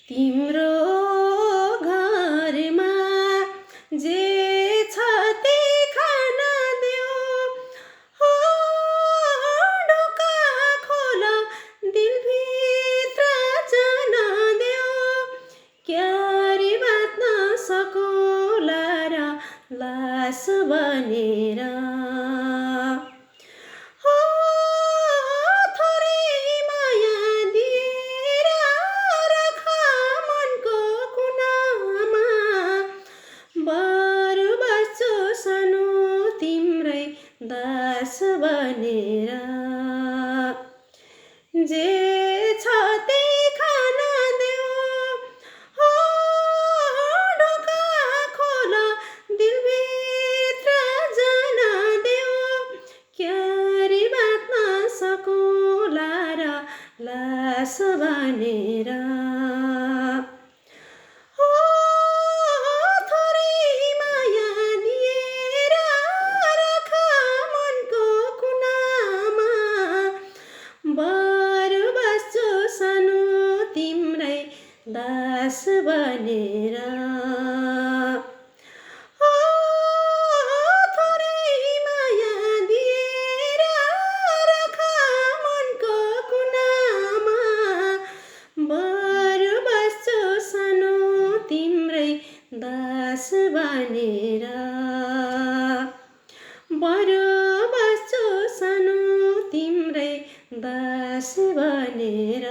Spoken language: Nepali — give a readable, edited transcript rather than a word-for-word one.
तिम्रो घरमा जे छ त्यही खान देऊ, हो ढोका खोल दिलभित्र जान देऊ, क्यारी बाँच्न सकोला र लास बनेर, हो थोरै माया दिएर राख मनको कुनामा, बरु बस्छु सानो तिम्रै दास बनेर, जे छ त्यही खान देऊ, हो ढोका खोल दिलभित्र जान देऊ, क्यारी बाँच्न सकोला र लास बनेर, हो थोरै माया दिएर राख मनको कुनामा, बरु बस्छु सानो तिम्रै दास बनेर, हो थोरै माया दिएर राख मनको कुनामा, बरु बस्छु सानो तिम्रै दास बनेर, बरु बस्छु सानो तिम्रै दास बनेर।